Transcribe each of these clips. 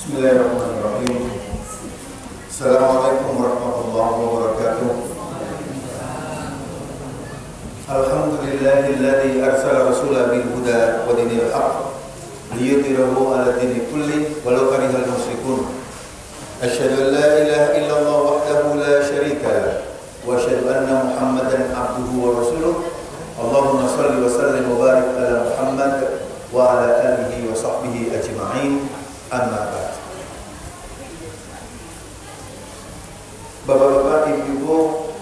Bismillahirrahmanirrahim. Assalamualaikum warahmatullahi wabarakatuh. Alhamdulillahilladzi arsala rasulahu bil huda wa dinil haqq liyudhhirahu 'ala dini kulli walau karihal musyrikun. Asyhadu an la ilaha illallah wahdahu la syarika lah wa asyhadu anna Muhammadan 'abduhu wa rasuluh. Allahumma shalli wa sallim wa barik ala Muhammad wa ala alihi wa sahbihi ajma'in. Amma ba'd. Bapak-bapak, ibu-ibu,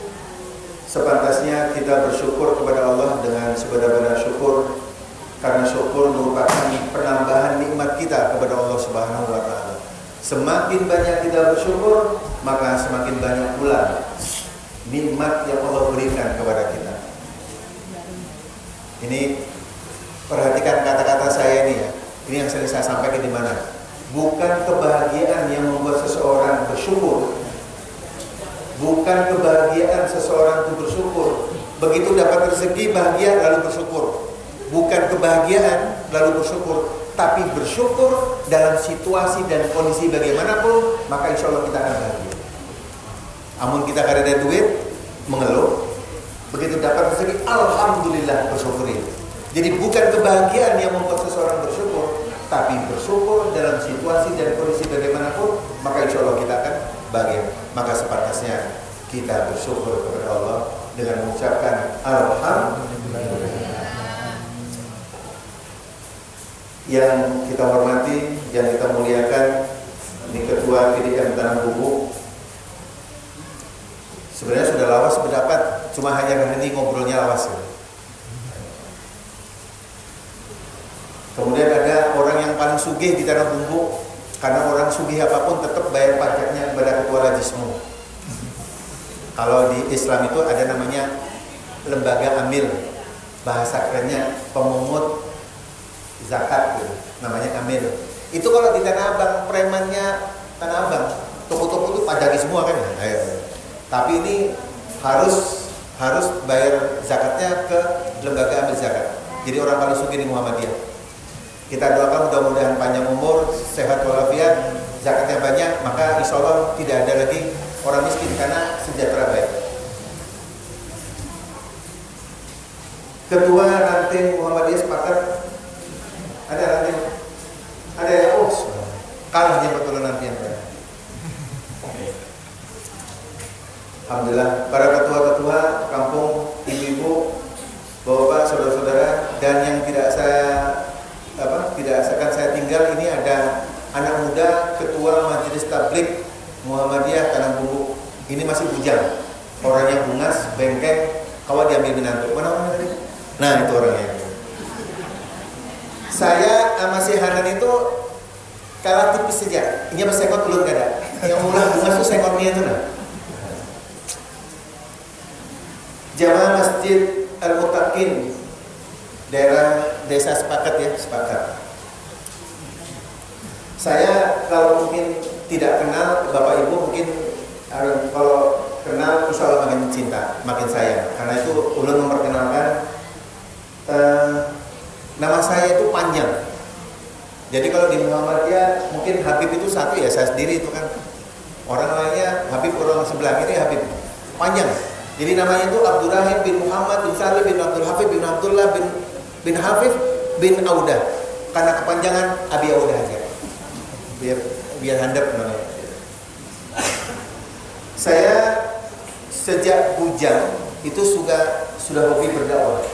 sepantasnya kita bersyukur kepada Allah dengan sebenar-benar syukur, karena syukur merupakan penambahan nikmat kita kepada Allah Subhanahu wa taala. Semakin banyak kita bersyukur, maka semakin banyak pula nikmat yang Allah berikan kepada kita. Ini perhatikan kata-kata saya ini ya. Ini yang sering saya sampaikan di mana? Bukan kebahagiaan yang membuat seseorang bersyukur. Bukan kebahagiaan seseorang itu bersyukur. Begitu dapat rezeki bahagia lalu bersyukur. Bukan kebahagiaan lalu bersyukur, tapi bersyukur dalam situasi dan kondisi bagaimanapun, maka insya Allah kita akan bahagia. Amun kita kada ada duit, mengeluh. Begitu dapat rezeki, alhamdulillah, bersyukuri. Jadi bukan kebahagiaan yang membuat seseorang bersyukur, tapi bersyukur dalam situasi dan kondisi bagaimanapun, maka insya Allah kita akan bahagia. Maka sepantasnya kita bersyukur kepada Allah dengan mengucapkan alhamdulillah. Yang kita hormati, yang kita muliakan, ini Ketua PDM Tanah Bumbu. Sebenarnya sudah lawas berdapat, cuma hanya ini ngobrolnya lawas ya. Kemudian ada orang yang paling sugih di Tanah Bumbu, karena orang sugih apapun tetap bayar pajaknya kepada ketua rajismu. Kalau di Islam itu ada namanya lembaga amil, bahasa kerennya pemungut zakat gitu, namanya amil. Itu kalau di Tanah Abang, premannya Tanah Abang, toko-toko itu pajaki semua kan ya. Tapi ini harus bayar zakatnya ke lembaga amil zakat. Jadi orang paling sugih di Muhammadiyah. Kita doakan mudah-mudahan panjang umur, sehat walafiat, zakatnya banyak, maka insya Allah tidak ada lagi orang miskin karena sejahtera baik. Ketua ranting Muhammadiyah sepakat. Ada ranting? Ada ya? Oh, kalah dia betul nanti yang banyak. Alhamdulillah, para ketua-ketua kampung, ibu-ibu, bapak-bapak, saudara-saudara, dan yang tidak akan saya tinggal, ini ada anak muda ketua Majelis Tabligh Muhammadiyah Tanah Bumbu. Ini masih bujang, orangnya bungas, bengkek, kawan diambil minantu. Mana tadi? Nah, itu orangnya. Saya sama si Hanan itu kalah tipis saja. Ini apa sekot ulun kada. Yang mulai bungas itu sekotnya itu nah. Jamaah Masjid Al-Muttaqin daerah desa Sepakat ya, Sepakat. Saya kalau mungkin tidak kenal Bapak Ibu, mungkin kalau kenal insya Allah makin cinta, makin sayang. Karena itu ulun memperkenalkan nama saya itu panjang. Jadi kalau di Muhammadiyah mungkin Habib itu satu ya, saya sendiri itu kan. Orang lainnya Habib, orang sebelah ini Habib. Panjang. Jadi namanya itu Abdurrahim bin Muhammad bin Salih bin Abdul Hafid bin Abdullah bin Hafif bin Audah. Karena kepanjangan Abi Audah aja. Biar handap namanya. Saya sejak bujang itu sudah hobi berdakwah.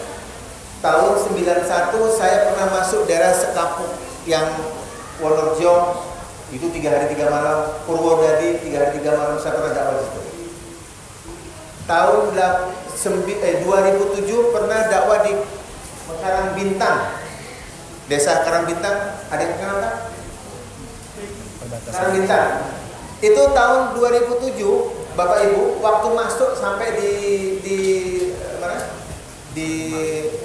Tahun 91 saya pernah masuk daerah Sekapuk yang Wonorejo, itu 3 hari 3 malam, Purwodadi 3 hari 3 malam saya pernah dakwah di situ. Tahun 2007 pernah dakwah di Karang Bintang, desa Karang Bintang. Ada yang kenal tak? Karang Bintang. Itu tahun 2007, Bapak Ibu, waktu masuk sampai di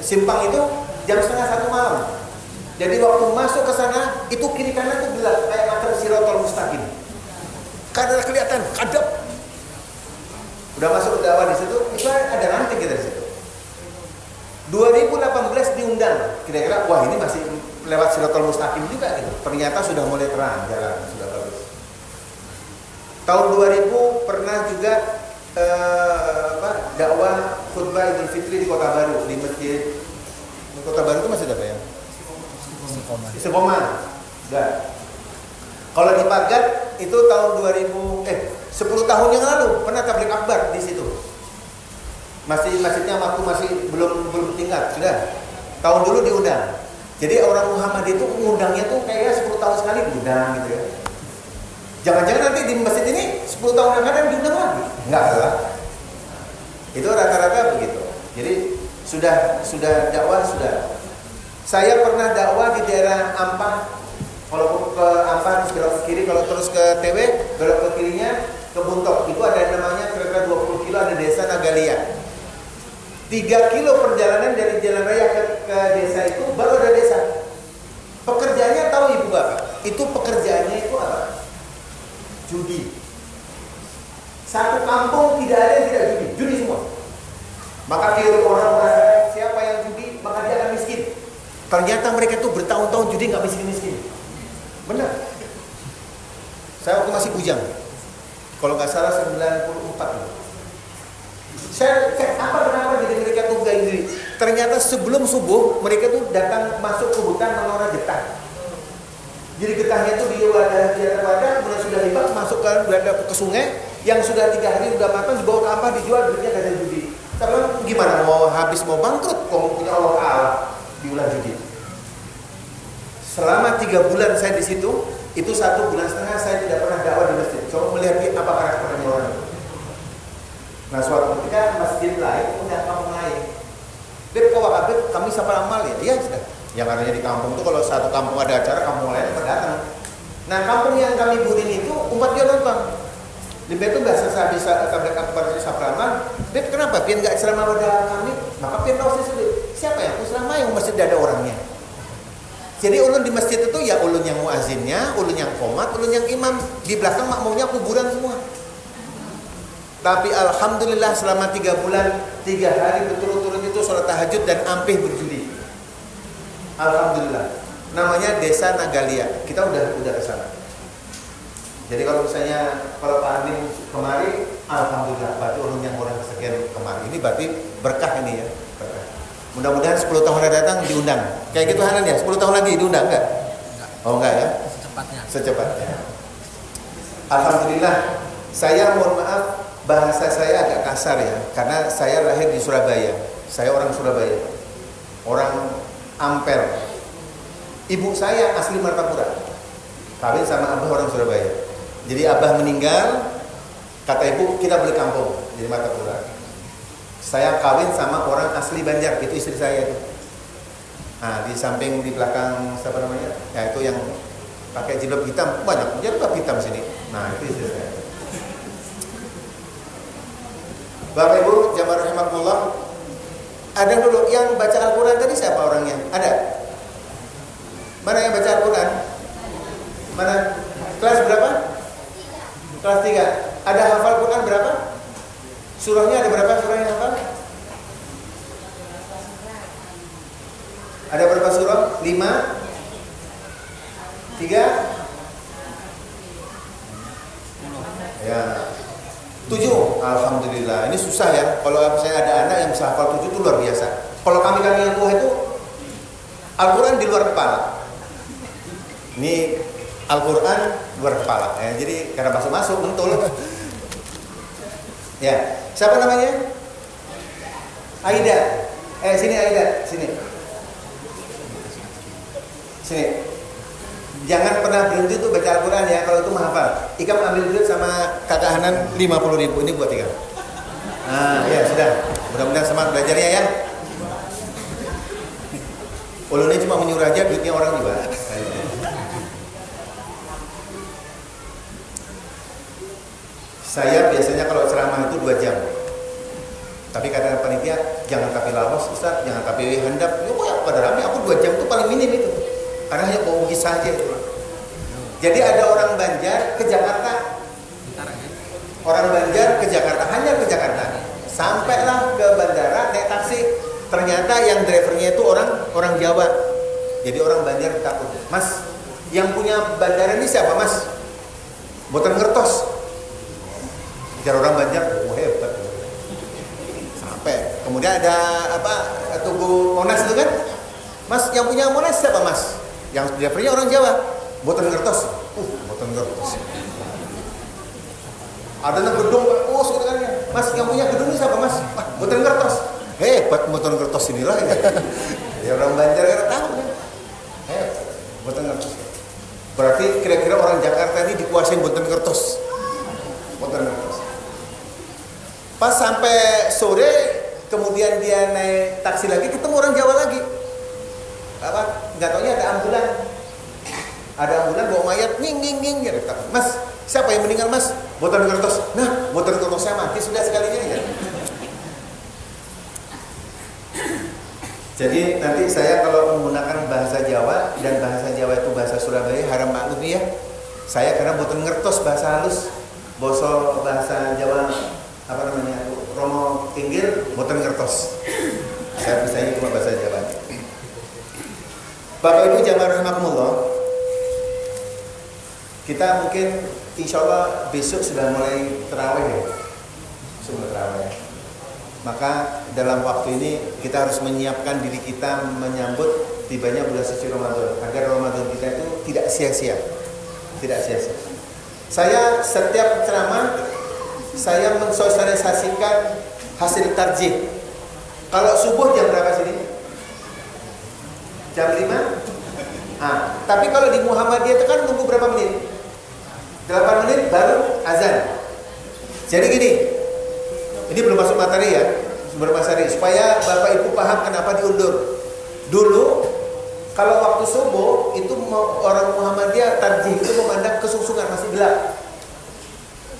Simpang itu jam 12:30 malam. Jadi waktu masuk ke sana itu kiri kanan itu gelap kayak macam Siratal Mustaqim. Kada kelihatan, kadap. Udah masuk ke dakwah di situ, itu ada ranting kita di situ. 2018 diundang, kira-kira wah ini masih lewat Siratal Mustaqim juga gitu. Ternyata sudah mulai terang jalan, sudah bagus. Tahun 2000 pernah juga dakwah khutbah Idul Fitri di Kota Baru, di masjid. Di Kota Baru itu masih ada ya? Istiqomah. Enggak. Kalau di Pagat itu tahun 10 tahun yang lalu pernah tabligh akbar di situ. Masjidnya waktu masih belum tingkat, sudah. Tahun dulu diundang. Jadi orang Muhammad itu mengundangnya tuh kayaknya 10 tahun sekali diundang gitu ya. Jangan-jangan nanti di masjid ini 10 tahun yang akan diundang lagi? Enggak lah. Itu rata-rata begitu. Jadi sudah dakwah sudah. Saya pernah dakwah di daerah Ampah. Kalau ke Ampah terus belok ke kiri, kalau terus ke TW belok ke kirinya ke Buntok. Itu ada yang namanya kira-kira 20 kilo ada desa Nagalia. 3 kilo perjalanan dari jalan raya ke desa itu baru ada desa. Pekerjaannya tahu ibu bapak? Itu pekerjaannya itu apa? Judi. Satu kampung tidak ada yang tidak judi semua. Maka kalau orang merasakan siapa yang judi, maka dia akan miskin. Ternyata mereka tuh bertahun-tahun judi nggak miskin-miskin. Benar. Saya waktu masih bujang, kalau nggak salah 94. Saya kenapa jadi mereka tuh gak judi? Ternyata sebelum subuh mereka tuh datang masuk ke hutan mengolah getah. Jadi getahnya tuh di wadah, kemudian sudah lipat masukkan ke sungai. Yang sudah 3 hari sudah matang dibawa ke Ampah dijual, duitnya gak ada judi. Karena gimana mau bangkrut kalau punya Allah Ta'ala diulah judi. Selama 3 bulan saya di situ, itu 1,5 bulan saya tidak pernah dakwah di masjid. Coba melihat apa karakternya orang. Nah suatu ketika masjid lain punya kampung lain. Beb kau wakabeb kami siapa amal ya? Iya sudah. Yang adanya di kampung itu kalau satu kampung ada acara, kampung lain datang. Nah kampung yang kami burin itu umat dia nonton. Beb itu nggak selesai bisa tabligh akbar di Sapraman. Beb kenapa? Pian nggak ceramah pada kami? Maka pian tahu sendiri. Siapa yang ceramah yang masjid ada orangnya? Jadi ulun di masjid itu ya ulun yang muazinnya, ulun yang qomat, ulun yang imam. Di belakang makmumnya kuburan semua. Tapi alhamdulillah selama 3 bulan, 3 hari berturut-turut itu sholat tahajud dan ampih berjudi. Alhamdulillah. Namanya Desa Nagalia. Kita udah ke sana. Jadi kalau misalnya Pak Amin kemari, alhamdulillah berarti orang kesekian kemari. Ini berarti berkah ini ya, berkah. Mudah-mudahan 10 tahun yang datang diundang. Kayak gitu Hanan ya, 10 tahun lagi diundang enggak? Oh enggak ya? Secepatnya. Alhamdulillah. Saya mohon maaf bahasa saya agak kasar ya, karena saya lahir di Surabaya. Saya orang Surabaya. Orang Ampel. Ibu saya asli Martapura. Kawin sama abah orang Surabaya. Jadi abah meninggal, kata ibu kita beli kampung di Martapura. Saya kawin sama orang asli Banjar, itu istri saya itu. Nah, di samping di belakang siapa namanya? Ya itu yang pakai jilbab hitam, banyak jilbab hitam sini. Nah, itu istri saya. Bapak Ibu, jamaah rahimakumullah. Ada dulu yang baca Al-Qur'an tadi siapa orangnya? Ada? Mana yang baca Al-Qur'an? Mana? Kelas berapa? Kelas 3. Ada hafal Quran berapa? Surahnya ada berapa surah yang hafal? Ada berapa surah? 5? 3? Ya 7. Alhamdulillah. Ini susah ya. Kalau saya ada anak yang bisa hafal 7 itu luar biasa. Kalau kami yang tua itu Al-Quran di luar kepala. Ini Al-Quran luar kepala. Jadi karena masuk mentul. Ya, siapa namanya? Aida. Sini Aida, sini. Sini. Jangan pernah berhenti tuh baca Al-Quran ya, kalau itu menghafal. Ikam ambil duit sama kakak Hanan 50.000, ini buat Ikam. Nah, ya sudah. Mudah-mudahan semangat belajarnya ya. Ulunnya cuma menyuruh aja, duitnya orang juga. Saya biasanya kalau ceramah itu 2 jam. Tapi kata panitia, jangan tapi lawas Ustaz, jangan tapi handap. Ya kok pada rame, aku 2 jam itu paling minim itu. Karena hanya mau pergi saja itu. Jadi ada orang Banjar ke Jakarta. Orang Banjar ke Jakarta, hanya ke Jakarta. Sampailah ke bandara naik taksi. Ternyata yang drivernya itu orang Jawa. Jadi orang Banjar takut. Mas, yang punya bandara ini siapa mas? Boten ngertos. Bicara orang Banjar, hebat. Sampai kemudian ada Tugu Monas itu kan? Mas, yang punya Monas siapa mas? Yang drivernya orang Jawa. Boten ngertos. Boten ngertos. Ada yang gedung, gitu kan ya. Mas, yang punya gedung ini siapa mas? Boten ngertos. Hebat boten ngertos inilah ya. Ya orang Banjar kan tahu kan. Hebat, boten ngertos. Berarti kira-kira orang Jakarta ini dikuasain boten ngertos. Boten ngertos. Pas sampai sore, kemudian dia naik taksi lagi, ketemu orang Jawa lagi. Nggak taunya ada ambulan. Ada ambulan bawa mayat, nging. Mas, siapa yang meninggal mas? Boten ngertos. Nah, boten ngertos saya mati sudah sekalinya ya. Jadi nanti saya kalau menggunakan bahasa Jawa, dan bahasa Jawa itu bahasa Surabaya, haram maklum ya. Saya karena boten ngertos bahasa halus, bahasa Jawa Romo Tinggir, boten ngertos. Saya bisanya cuma bahasa Jawa. Bapak Ibu jamaah rahimakumullah, kita mungkin insya Allah besok sudah mulai terawih ya. Sudah terawih. Maka dalam waktu ini kita harus menyiapkan diri kita menyambut tibanya bulan suci Ramadan, agar Ramadan kita itu tidak sia-sia. Tidak sia-sia. Saya setiap ceramah saya mensosialisasikan hasil tarjih. Kalau subuh jam berapa sini? Jam 5? Tapi kalau di Muhammadiyah itu kan nunggu berapa menit? 8 menit baru azan. Jadi gini, ini belum masuk materi ya, supaya Bapak Ibu paham kenapa diundur. Dulu kalau waktu subuh itu orang Muhammadiyah tarjih itu memandang kesungsungan masih gelap,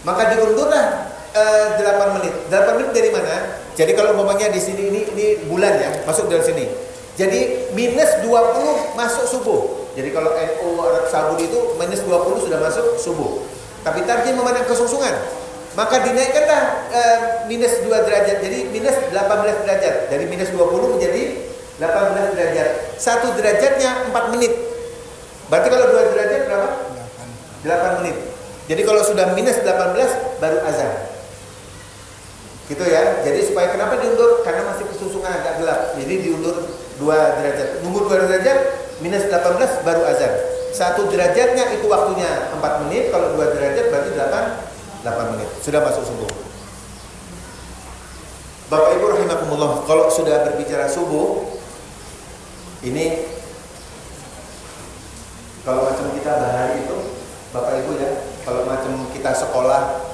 maka diundurlah 8 menit. 8 menit dari mana? Jadi kalau umpamanya di sini ini bulan ya, masuk dari sini. Jadi minus 20 masuk subuh. Jadi kalau NU Arab Saudi itu minus 20 sudah masuk subuh. Tapi tarjih memandang kesungsungan, maka dinaikkanlah minus 2 derajat, jadi minus 18 derajat. Dari minus 20 menjadi 18 derajat. 1 derajatnya 4 menit. Berarti kalau 2 derajat berapa? 8 menit. Jadi kalau sudah minus 18 baru azan. Gitu ya. Jadi supaya kenapa diundur? Karena masih kesungsungan agak gelap. Jadi diundur 2 derajat. Nunggu 2 derajat minus 18 baru azan. 1 derajatnya itu waktunya 4 menit. Kalau 2 derajat berarti 8 menit. Sudah masuk subuh. Bapak Ibu rahimakumullah, kalau sudah berbicara subuh, ini kalau macam kita bahari itu, Bapak Ibu ya, kalau macam kita sekolah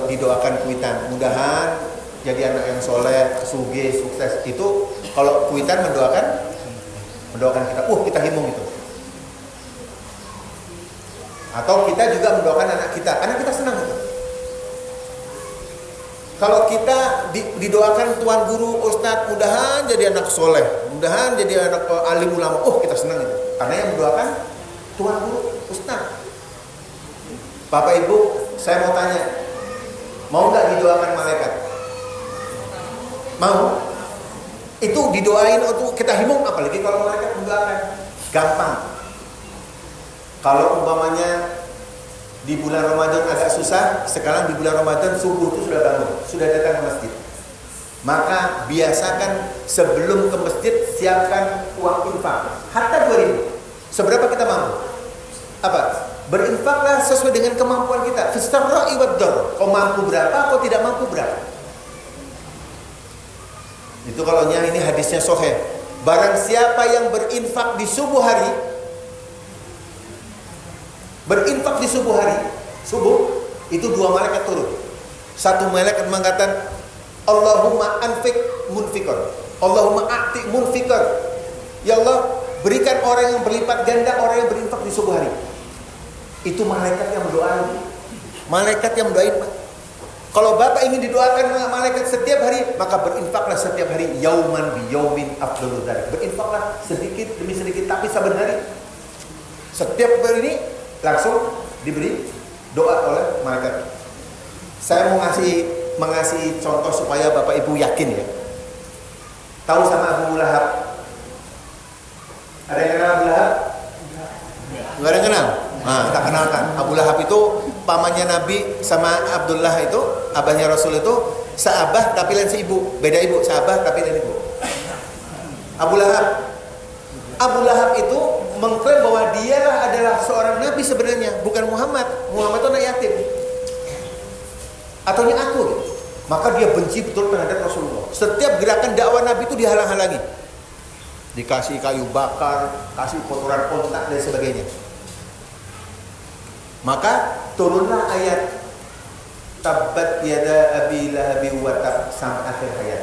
didoakan kuitan, mudahan jadi anak yang soleh, sugih, sukses. Itu kalau kuitan mendoakan kita, kita himung itu. Atau kita juga mendoakan anak kita, karena kita senang itu. Kalau kita didoakan tuan guru, ustadz, mudahan jadi anak soleh, mudahan jadi anak alim ulama, kita senang itu. Karena yang mendoakan tuan guru, ustadz. Bapak Ibu, saya mau tanya, mau nggak didoakan malaikat? Mau? Itu didoain untuk kita himung, apalagi kalau malaikat mendoakan, gampang. Kalau umpamanya di bulan Ramadan agak susah, sekarang di bulan Ramadan subuh itu sudah bangun, sudah datang ke masjid. Maka biasakan sebelum ke masjid siapkan uang infak. Hatta 2.000. Seberapa kita mampu? Berinfaklah sesuai dengan kemampuan kita. Fistarra'i wad-dar. Kau mampu berapa, kau tidak mampu berapa. Itu kalau ini hadisnya sahih. Barang siapa yang berinfak di subuh hari, subuh itu 2 malaikat turun. Satu malaikat mengatakan, Allahumma anfik munfikar, Allahumma a'ti munfikar. Ya Allah, berikan orang yang berlipat ganda orang yang berinfak di subuh hari. Itu malaikat yang mendoain. Malaikat yang mendoain. Kalau Bapak ingin didoakan malaikat setiap hari, maka berinfaklah setiap hari, yauman bi yaumin afdalu dzalik. Berinfaklah sedikit demi sedikit, tapi saban hari. Setiap hari ini langsung diberi doa oleh malaikat. Saya mau mengasih contoh supaya Bapak Ibu yakin ya. Tahu sama Abu Lahab? Nggak ada yang kenal? Nah, kita kenalkan. Abu Lahab itu pamannya Nabi sama Abdullah itu, abahnya Rasul itu seabah tapi lain seibu. Beda ibu, seabah tapi lain ibu. Abu Lahab. Abu Lahab itu mengklaim bahwa dialah adalah seorang nabi sebenarnya, bukan Muhammad. Muhammad itu anak yatim. Atau ini aku gitu. Maka dia benci betul terhadap Rasulullah. Setiap gerakan dakwah Nabi itu dihalang-halangi. Dikasih kayu bakar, kasih kotoran ontak dan sebagainya. Maka turunlah ayat Tabbat yada abi lahabi wa tab sampai akhir ayat.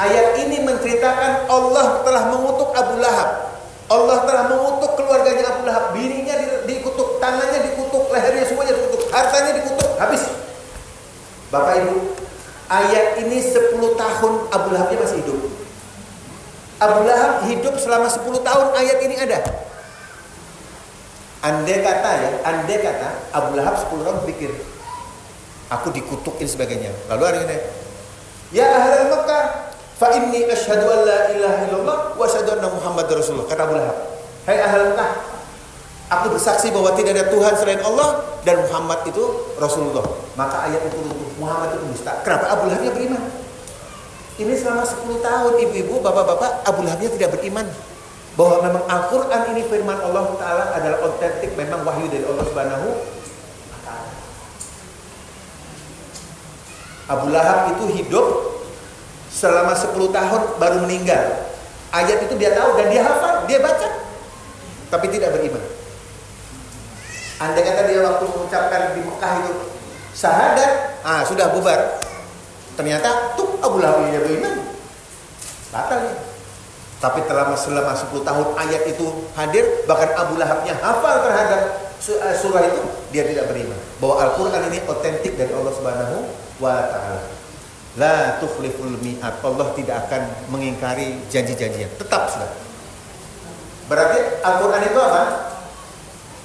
Ayat ini menceritakan Allah telah mengutuk Abu Lahab. Allah telah mengutuk keluarganya Abu Lahab. Bininya dikutuk, tangannya dikutuk, lehernya semuanya dikutuk, hartanya dikutuk, habis. Bapak Ibu, ayat ini 10 tahun Abu Lahabnya masih hidup. Abu Lahab hidup selama 10 tahun ayat ini ada. Andai kata Abu Lahab 10 tahun pikir, aku dikutukin sebagainya. Lalu ada ini, ya ahlal Makkah, fa inni asyhadu an la ilaha illallah wa asyhadu anna Muhammadar Rasulullah. Kata Abu Lahab, hai ahlal Makkah, aku bersaksi bahwa tidak ada Tuhan selain Allah dan Muhammad itu Rasulullah. Maka ayat itu runtuh, Muhammad itu dusta. Kenapa Abu Lahabnya beriman? Ini selama 10 tahun ibu-ibu, bapak-bapak, Abu Lahabnya tidak beriman bahwa memang Al-Quran ini firman Allah Ta'ala adalah otentik, memang wahyu dari Allah Subhanahu wa Ta'ala. Abu Lahab itu hidup selama 10 tahun baru meninggal. Ayat itu dia tahu dan dia hafal, dia baca, tapi tidak beriman. Andai kata dia waktu mengucapkan di Mekah itu syahadat, sudah bubar. Ternyata tuh Abu Lahab dia beriman, batal ya. Tapi selama 10 tahun ayat itu hadir, bahkan Abu Lahabnya hafal terhadap surah itu, dia tidak beriman bahwa Al-Quran ini otentik dari Allah Subhanahu wa Ta'ala. La tukhliful mi'at, Allah tidak akan mengingkari janji-janjinya, tetap sudah. Berarti Al-Quran itu apa?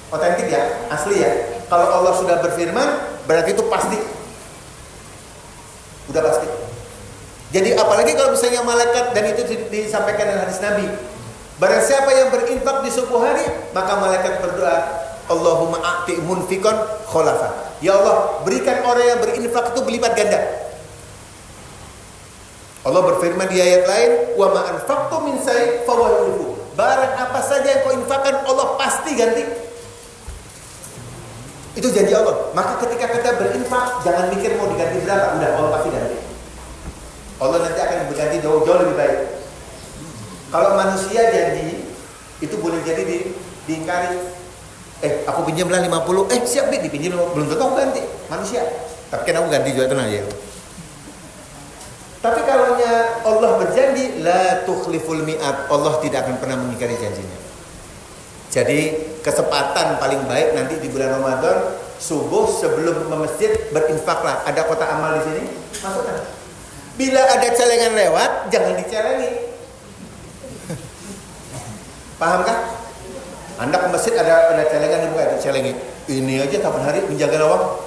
Otentik ya, asli ya. Kalau Allah sudah berfirman, berarti itu pasti. Udah pasti. Jadi apalagi kalau misalnya malaikat, dan itu disampaikan dalam hadis Nabi, barang siapa yang berinfak di subuh hari, maka malaikat berdoa, Allahumma a'ti munfikon kholafa. Ya Allah, berikan orang yang berinfak itu berlipat ganda. Allah berfirman di ayat lain, wa ma anfaqtum min syai'in fawahibu. Barang apa saja yang kau infakkan, Allah pasti ganti. Itu janji Allah. Maka ketika kita berinfak, jangan mikir mau diganti berapa, udah Allah pasti ganti. Allah nanti akan berganti jauh lebih baik. Kalau manusia janji, itu boleh jadi diingkari. Aku pinjamlah 50, siap deh dipinjam 50, belum tentu aku ganti. Manusia. Tapi kan aku ganti juga, tenang ya. Tapi kalau Allah berjanji, la tukhliful mi'at, Allah tidak akan pernah mengingkari janjinya. Jadi kesempatan paling baik nanti di bulan Ramadan, subuh sebelum ke masjid berinfaklah. Ada kotak amal di sini, masukkan. Bila ada celengan lewat, jangan dicelengi. Paham kan? Anda ke masjid ada celengan di buka, dicelengi. Ini aja kapan hari menjaga lawang,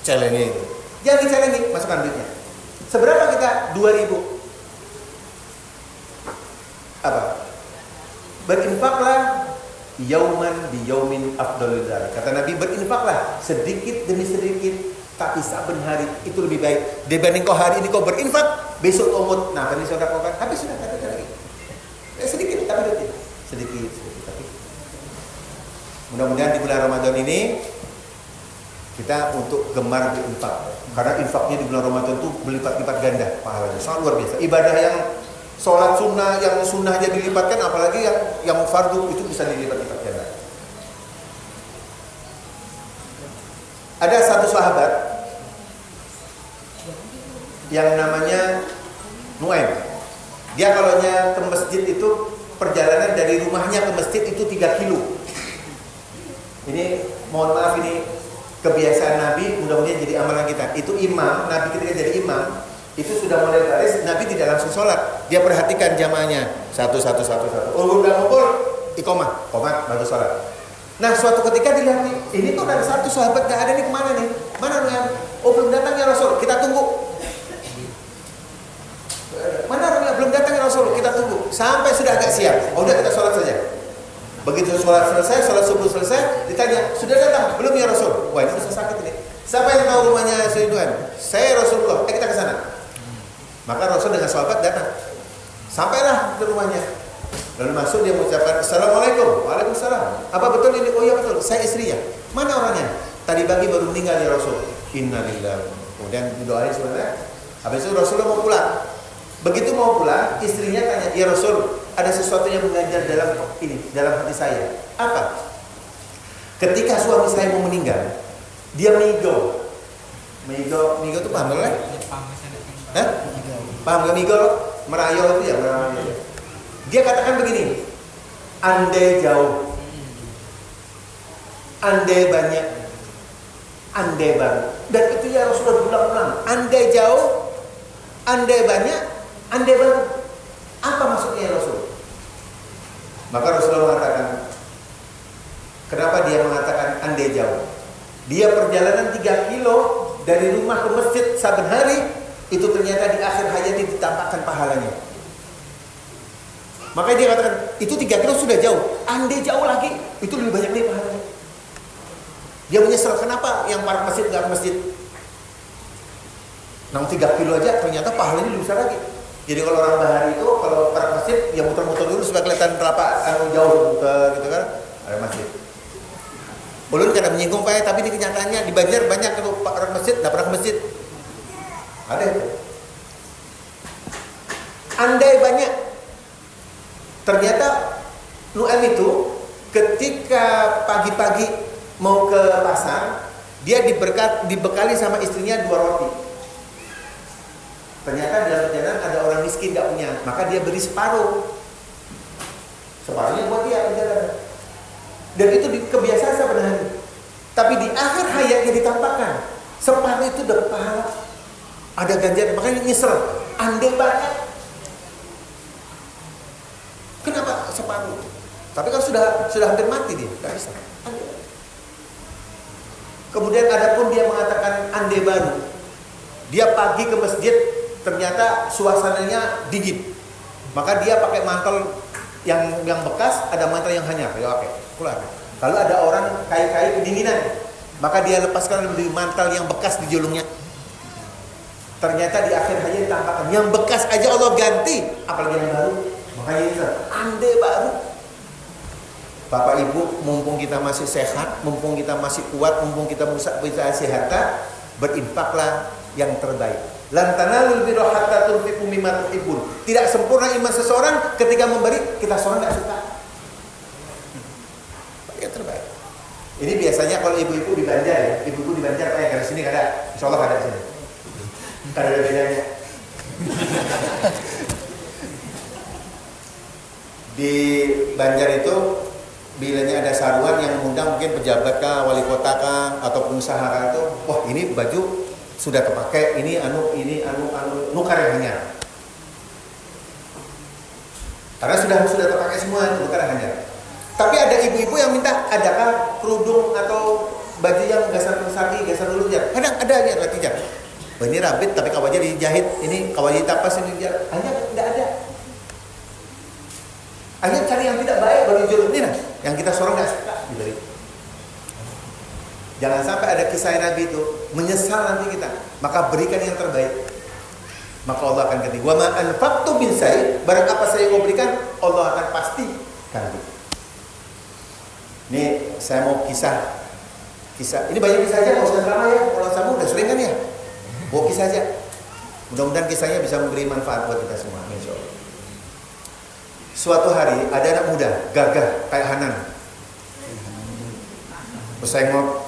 celengi itu. Jangan dicelengi, masukkan duitnya. Seberapa kita? 2.000. Apa? Berinfaklah yauman bi yaumin afdalul dzalik. Kata Nabi, berinfaklah sedikit demi sedikit, tapi saben hari itu lebih baik dibanding kau hari ini kau berinfak, besok kau mut. Nah, tadi sudah kau kan habis sudah, kata lagi. Sedikit tapi sedikit tapi. Mudah-mudahan di bulan Ramadan ini kita untuk gemar berinfak. Karena infaknya di bulan Ramadan itu berlipat-lipat ganda pahalanya, sangat luar biasa. Ibadah yang sholat sunnah, yang sunnahnya dilipatkan, apalagi yang fardu itu bisa dilipat-lipat ganda. Ada satu sahabat yang namanya Nuaim. Dia kalau ke masjid itu perjalanan dari rumahnya ke masjid itu 3 kilo. Ini mohon maaf, ini kebiasaan Nabi, mudah-mudahan jadi amalan kita. Itu imam, Nabi ketika jadi imam, itu sudah mulai baris, Nabi tidak langsung sholat. Dia perhatikan jamaahnya, satu. Udah ngumpul, iqomah, komat, baru sholat. Nah, suatu ketika dilihat, ini kok ada satu sahabat gak ada nih, kemana nih? Mana nih? Oh, belum datang ya Rasul, kita tunggu. Mana orangnya? Belum datang ya Rasul, kita tunggu. Sampai sudah agak siang, udah kita sholat saja. Begitu sholat selesai, sholat subuh selesai, ditanya, sudah datang? Belum ya Rasul? Wah, ini bisa sakit ini. Siapa yang tahu rumahnya Ridwan? Saya Rasulullah. Kita ke sana. Maka Rasul dengan sahabat datang. Sampailah ke rumahnya. Lalu masuk dia mengucapkan Assalamualaikum. Waalaikumsalam. Apa betul ini? Oh iya betul. Saya istrinya. Mana orangnya? Tadi pagi baru meninggal ya Rasul. Innalillahi. Kemudian doain sebenarnya. Habis itu Rasulullah mau pulang. Begitu mau pulang, istrinya tanya, ya Rasul, ada sesuatu yang mengganjal dalam hati saya. Apa? Ketika suami saya mau meninggal, dia migo. Migo itu paham kan? Hah? Paham gak migo? Merayo itu ya, merayo. Dia katakan begini, andai jauh, andai banyak, andai baru. Dan itu ya Rasulullah berulang-ulang. Andai jauh, andai banyak, andai baru. Apa maksudnya ya Rasul? Maka Rasulullah mengatakan, kenapa dia mengatakan andai jauh? Dia perjalanan 3 kilo dari rumah ke masjid saben hari, itu ternyata di akhir hayatnya ditampakkan pahalanya. Maka dia katakan, itu 3 kilo sudah jauh. Andai jauh lagi, itu lebih banyak nih pahalanya. Dia menyesal, kenapa yang para masjid gak ke masjid? Nah 3 kilo aja ternyata pahalanya lebih besar lagi. Jadi kalau orang bahari itu, kalau para masjid, yang muter-muter dulu supaya kelihatan kelapa jauh gitu kan, ada masjid. Ulun kadang menyinggung Pak, tapi ini kenyataannya di Banjar banyak kalau orang masjid, gak pernah ke masjid. Ada itu. Andai banyak. Ternyata Nu'aim itu ketika pagi-pagi mau ke pasar, dia dibekali sama istrinya 2 roti. Ternyata dalam perjalanan ada orang miskin gak punya, maka dia beri separuh. Separuhnya buat dia perjalanan. Dan itu kebiasaan sebenarnya. Tapi di akhir hayatnya ditampakkan separuh itu dapat pahala. Ada ganjaran, makanya nyesel. Andai banyak. Kenapa separuh? Tapi kan sudah hampir mati dia, nggak bisa. Kemudian ada pun dia mengatakan andai baru. Dia pagi ke masjid, ternyata suasananya dingin. Maka dia pakai mantel yang bekas, ada mantel yang hanyar. Ya oke, keluar. Kalau ada orang kai-kai kedinginan, maka dia lepaskan dari mantel yang bekas di julungnya. Ternyata di akhir hayat ditampakkan yang bekas aja Allah ganti, apalagi yang baru. Makanya itu andai baru. Bapak Ibu, mumpung kita masih sehat, mumpung kita masih kuat, mumpung kita bisa sehat, berinfaklah yang terbaik. Lan tanalul birra hatta tunfiqu mimma tuhibbun. Tidak sempurna iman seseorang ketika memberi, kita seorang enggak suka. Yang terbaik. Ini biasanya kalau ibu-ibu di Banjar ya, ibu-ibu di Banjar kayak di sini ada, insyaallah ada di sini. Kada ada bedanya. Di Banjar itu bilanya ada saruan yang mengundang mungkin pejabat kah, wali kota kah, atau pengusaha kah itu, wah ini baju sudah terpakai, ini nukar yang hanyar. Karena sudah terpakai semua, nukar yang hanyar. Tapi ada ibu-ibu yang minta, adakah kerudung atau baju yang gasan saki, gasan lulujar? Kadang ada ya latihan. Oh, ini rabit tapi kawajnya dijahit, ini kawajnya tapas ini dia. Hanya tidak ada. Akhirnya cari yang tidak baik baru jual ini, yang kita sorong nggak suka diberi. Jangan sampai ada kisah Nabi itu menyesal nanti kita, maka berikan yang terbaik. Maka Allah akan ganti. Wa ma anfaqtu min syai', barang apa saya mau berikan, Allah akan pasti ganti. Ini saya mau kisah. Ini banyak kisah aja, nggak usah drama ya. Kalau kamu udah sering kan ya, bawa kisah aja. Mudah-mudahan kisahnya bisa memberi manfaat buat kita semua. Insyaallah. Suatu hari ada anak muda, gagah kayak Hanan. Bersengok.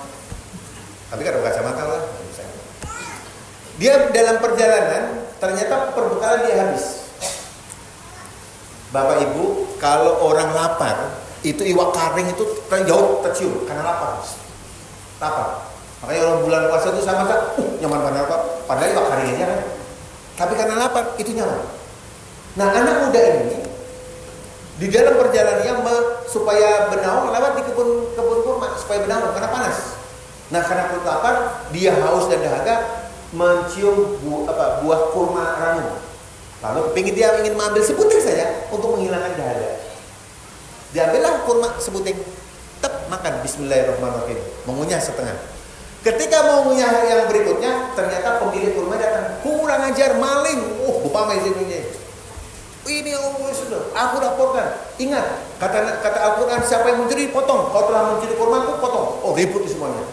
Tapi kan ada kacamata lah. Dia dalam perjalanan ternyata perbekalan dia habis. Bapak Ibu, kalau orang lapar, itu iwak karing itu jauh tercium karena lapar. Makanya orang bulan puasa itu sama kan, nyaman pada apa? Padahal iwak karing aja kan. Tapi karena lapar itu nyaman. Nah, anak muda ini di dalam perjalanannya supaya bernaung lewat di kebun kurma supaya bernaung karena panas. Nah, karena perut lapar, dia haus dan dahaga mencium buah kurma ranum. Lalu kepingin dia ingin mengambil sebutir saja untuk menghilangkan dahaga. Diambillah kurma sebuting, makan, bismillahirrahmanirrahim, mengunyah setengah. Ketika mau ngunyah yang berikutnya, ternyata pemilik kurma datang, kurang ajar, maling, bupama izinnya. Ini yang sudah, aku laporkan. Ingat, kata Al-Quran, siapa yang mencuri, potong. Kau telah mencuri kurmaku, potong. Ribut semuanya.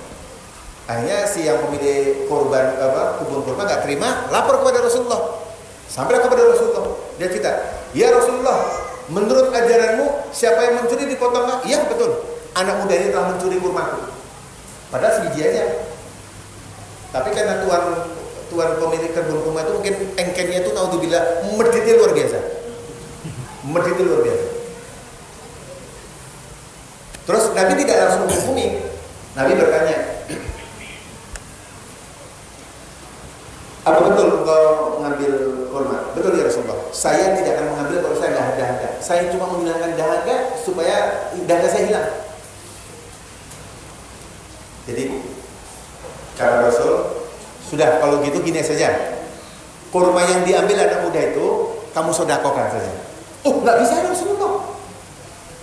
Akhirnya si yang pemilik kebun kurma gak terima, lapor kepada Rasulullah. Sampai kepada Rasulullah, dia cerita, ya Rasulullah, menurut ajaranmu, siapa yang mencuri dipotong gak? Iya betul, anak muda ini telah mencuri kurmaku. Padahal sebiji aja. Tapi karena tuan pemilik kebun kurma itu mungkin engkennya itu naudzubillah meditnya luar biasa. Meditnya luar biasa. Terus Nabi tidak langsung menghukumi. Nabi bertanya, apa betul engkau mengambil kurma? Betul ya Rasulullah. Saya tidak akan mengambil kalau saya nggak ada dahaga. Saya cuma menghilangkan dahaga supaya dahaga saya hilang. Jadi kata Rasul, sudah kalau gitu gini saja. Kurma yang diambil anak muda itu kamu sodakokan saja. Nggak bisa Rasulullah.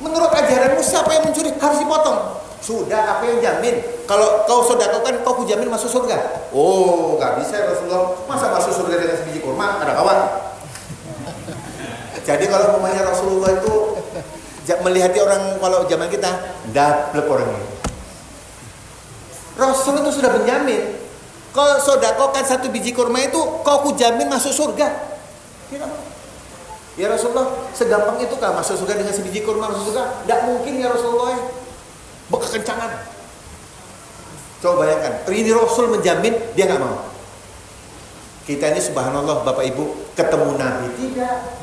Menurut ajaranmu siapa yang mencuri harus dipotong. Sudah, apa yang jamin? Kalau kau sodakokan, kau kujamin masuk surga. Nggak bisa Rasulullah. Masa masuk surga dengan sebiji kurma? Ada kawan. Jadi kalau umpamanya Rasulullah itu melihat orang kalau zaman kita, daplek orangnya. Rasul itu sudah menjamin, kau sodakokan satu biji kurma itu, kau kujamin masuk surga. Tidak mau. Ya Rasulullah, segampang itu kah masuk surga dengan sebiji kurma masuk surga? Tidak mungkin ya Rasulullah. Berkekencangan. Coba bayangkan, ini Rasul menjamin, dia nggak mau. Kita ini subhanallah Bapak Ibu, ketemu Nabi tidak,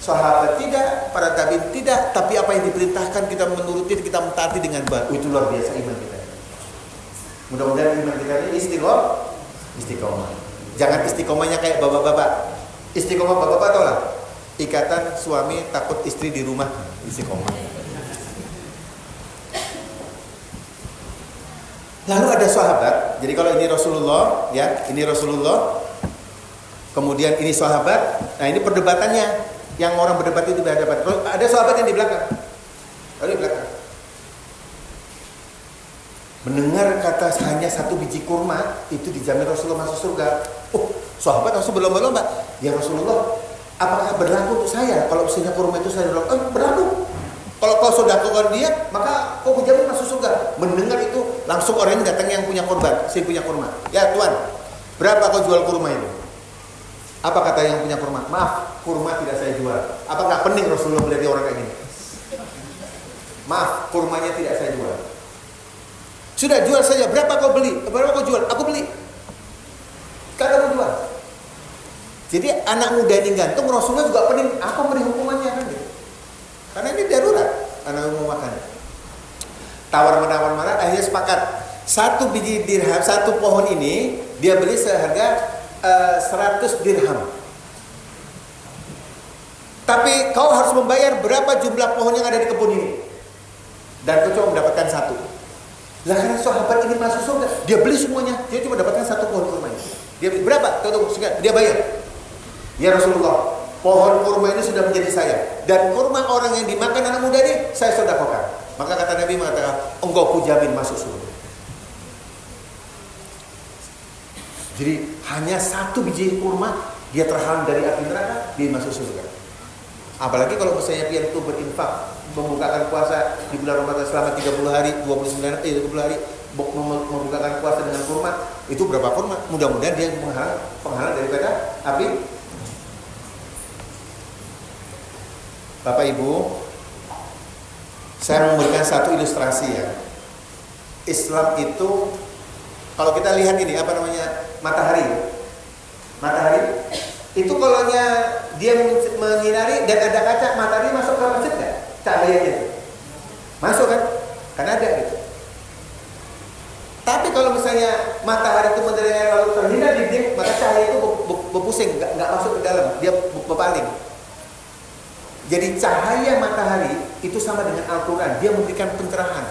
sahabat tidak, para tabi'in tidak, tapi apa yang diperintahkan kita menuruti, kita mentaati dengan baik. Itu luar biasa iman kita. Mudah-mudahan iman kita ini istiqomah. Jangan istiqomahnya kayak bapak-bapak. Istiqomah bapak-bapak tau lah, ikatan suami takut istri di rumah, istiqomah. Lalu ada sahabat. Jadi kalau ini Rasulullah, ya, ini Rasulullah. Kemudian ini sahabat. Nah, ini perdebatannya. Yang orang berdebat itu berhadapan. Ada sahabat yang di belakang. Di belakang. Mendengar kata hanya satu biji kurma, itu dijamin Rasulullah masuk surga. Sahabat langsung berlomba-lomba. Ya Rasulullah, apakah berlaku untuk saya? Kalau misalnya kurma itu saya berlaku. Kalau kau sodakokan dia, maka kau jamin masuk surga. Mendengar itu, langsung orang ini datang yang punya korban, si punya kurma. Ya Tuan, berapa kau jual kurma itu? Apa kata yang punya kurma? Maaf, kurma tidak saya jual. Apa nggak pening Rasulullah melihat orang kayak gini? Maaf, kurmanya tidak saya jual. Sudah jual saja. Berapa kau beli? Berapa kau jual? Aku beli. Kagak mau jual. Jadi anak muda ini gantung, Rasulullah juga pening. Apa beri hukumannya kan? Gitu. Karena ini darurat, anak mau makan. Tawar-menawar marah, akhirnya sepakat. Satu biji dirham, satu pohon ini dia beli seharga 100 dirham. Tapi kau harus membayar berapa jumlah pohon yang ada di kebun ini. Dan kau cuma mendapatkan satu. Lah karena sahabat ini masuk surga, dia beli semuanya. Dia cuma dapatkan satu pohon kurma ini. Dia beli berapa? Dia bayar. Ya Rasulullah, pohon kurma ini sudah menjadi saya. Dan kurma orang yang dimakan anak muda ini, saya sedekahkan. Maka kata Nabi mengatakan, engkau kujamin masuk surga. Jadi hanya satu biji kurma, dia terhalang dari api neraka, dia masuk surga. Apalagi kalau misalnya dia itu berinfak, membukakan puasa di bulan Ramadan selama 30 hari, 30 hari, membukakan puasa dengan kurma, itu berapa kurma? Mudah-mudahan dia penghalang daripada api. Bapak Ibu, saya memberikan satu ilustrasi ya. Islam itu, kalau kita lihat ini apa namanya, matahari itu kalau dia menyinari dan ada kaca, matahari masuk ke masjid nggak? Cahayanya itu masuk kan? Karena ada gitu. Tapi kalau misalnya matahari itu menyinari lalu terhindar di dia, maka cahaya itu berpusing, nggak masuk ke dalam, dia berpaling. Jadi cahaya matahari itu sama dengan Al-Quran, dia memberikan pencerahan.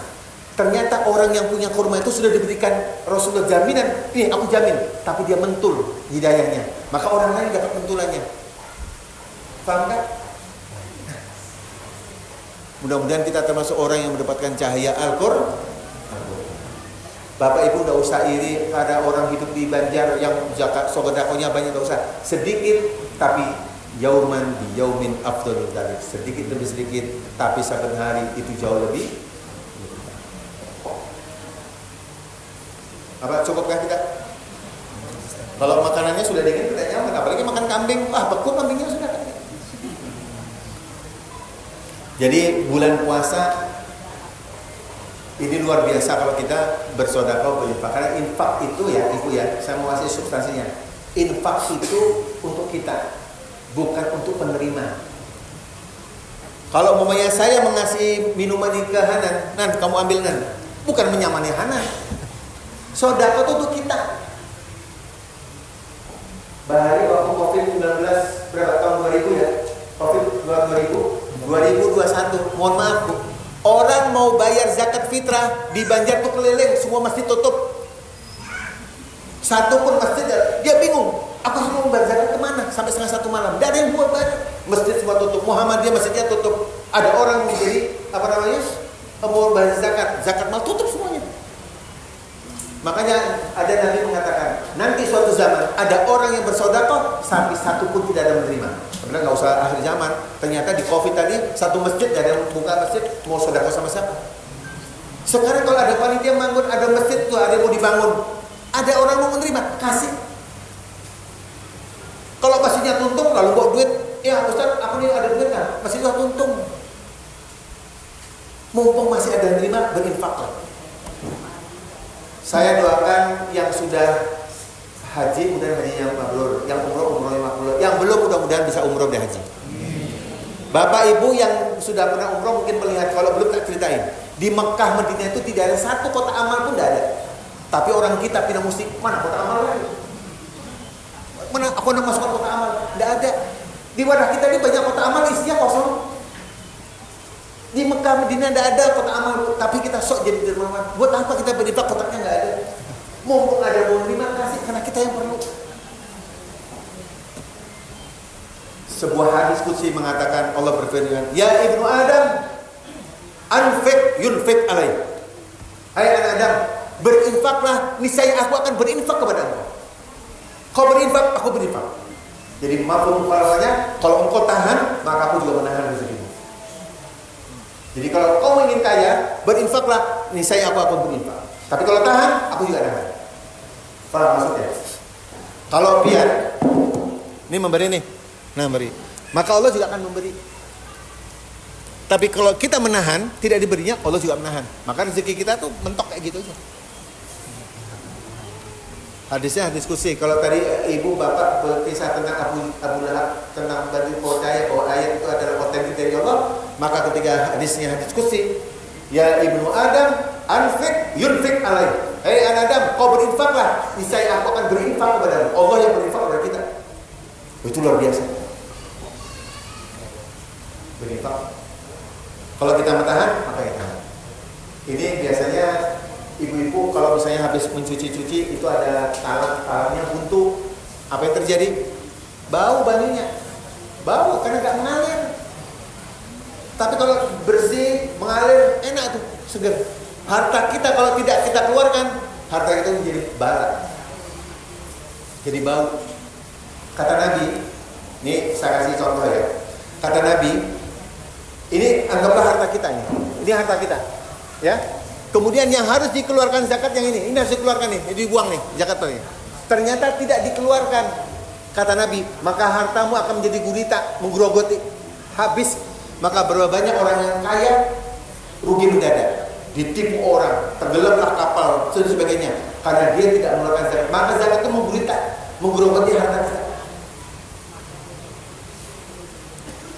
Ternyata orang yang punya kurma itu sudah diberikan Rasulullah jaminan, ini aku jamin, tapi dia mentul hidayahnya, maka orang lain dapat mentulannya. Paham kan? Mudah-mudahan kita termasuk orang yang mendapatkan cahaya Al-Qur'an. Bapak Ibu tidak usah iri ada orang hidup di Banjar yang zakat sogodakonya banyak, tidak usah. Sedikit tapi yauman bi yaumin afdalul dzalik. Sedikit demi sedikit tapi saben hari itu jauh lebih. Apa cukupkah kita? Kalau makanannya sudah dingin kita nyaman, apalagi makan kambing, beku kambingnya sudah. Jadi bulan puasa ini luar biasa kalau kita bersedekah berinfak. Karena infak itu ya, Ibu ya, saya mau kasih substansinya. Infak itu untuk kita, bukan untuk penerima. Kalau umpamanya saya mengasih minuman ke Hanan, Nan kamu ambil Nan, bukan menyamani Hanan. Sedekah itu untuk kita. Bahari waktu Covid-19 berapa tahun 2000 ya? Covid 2021. Mohon maaf Bu. Orang mau bayar zakat fitrah di Banjar tuh keliling, semua masjid tutup. Satu pun masjid dia bingung. Aku harus mau bayar zakat kemana? Sampai setengah 1 malam. Tidak ada yang buat bayar. Masjid semua tutup. Muhammadiyah masjidnya tutup. Ada orang yang jadi mau bayar zakat. Zakat mal tutup semuanya. Makanya ada Nabi mengatakan, nanti suatu zaman ada orang yang bersedekah sampai satu pun tidak ada menerima. Sebenarnya nggak usah akhir zaman. Ternyata di Covid tadi satu masjid ada yang buka masjid mau sedekah sama siapa? Sekarang kalau ada panitia bangun ada masjid tuh ada yang mau dibangun, ada orang mau menerima kasih. Kalau masjidnya tuntung lalu bawa duit, ya Ustaz aku ini ada duit kan? Masjidnya tuntung. Mumpung masih ada yang menerima berinfaklah. Saya doakan yang sudah haji mudah-mudahan hajinya mabrur, yang umroh mabrur, yang belum mudah-mudahan bisa umroh dan haji. Bapak Ibu yang sudah pernah umroh mungkin melihat, kalau belum tak ceritain. Di Mekah Madinah itu tidak ada satu kota amal pun tidak ada. Tapi orang kita pindah musik, mana kota amal lagi? Mana aku nak masuk kota amal? Tidak ada. Di wadah kita ini banyak kota amal isinya kosong. Di Mekah Madinah tidak ada kota amal, tapi kita sok jadi dermawan. Buat apa kita berinfak kotaknya nggak ada? Mumpung ada mau terima kasih karena kita yang perlu. Sebuah hadis qudsi mengatakan Allah berfirman, "Ya ibnu Adam, anfik yunfik alaih." Hai anak Adam, berinfaklah, niscaya aku akan berinfak kepadamu. Kau berinfak, aku berinfak. Jadi mafhum mukhalafahnya, kalau engkau tahan, maka aku juga menahan rezekimu. Jadi kalau kau ingin kaya, berinfaklah, niscaya aku akan berinfak. Tapi kalau tahan, aku juga tahan. Paham maksudnya? Kalau pian, ini memberi nih, nah memberi, maka Allah juga akan memberi. Tapi kalau kita menahan, tidak diberinya, Allah juga menahan. Maka rezeki kita tuh mentok kayak gitu aja. Hadisnya diskusi. Kalau tadi ibu bapak berkisah tentang Abu Lahab, tentang bagi percaya bahwa ayat itu adalah otentik dari Allah, maka ketika hadisnya diskusi, ya ibnu Adam, anfik yunfik alaih. Hei anak Adam, kau berinfaklah, niscaya aku akan berinfak kepadamu. Allah yang berinfak kepada kita. Itu luar biasa. Berinfak. Kalau kita mentahan, maka kita tahan. Ini biasanya ibu-ibu kalau misalnya habis mencuci-cuci itu ada talang-talangnya buntu. Apa yang terjadi? Bau banyunya. Bau karena nggak mengalir. Tapi kalau bersih, mengalir, enak tuh, segar. Harta kita kalau tidak kita keluarkan, harta itu menjadi bala. Jadi bau. Kata Nabi, ini saya kasih contoh ya. Kata Nabi, ini anggaplah harta kita ini. Ini harta kita. Ya. Kemudian yang harus dikeluarkan zakat yang ini harus dikeluarkan nih, dibuang nih zakat ini. Ternyata tidak dikeluarkan. Kata Nabi, maka hartamu akan menjadi gurita, menggerogoti, habis. Maka berapa banyak orang yang kaya rugi mendadak, ditipu orang, tenggelamlah kapal dan sebagainya karena dia tidak mengeluarkan zakat. Maka zakat itu menggurita, menggerogoti harta kita.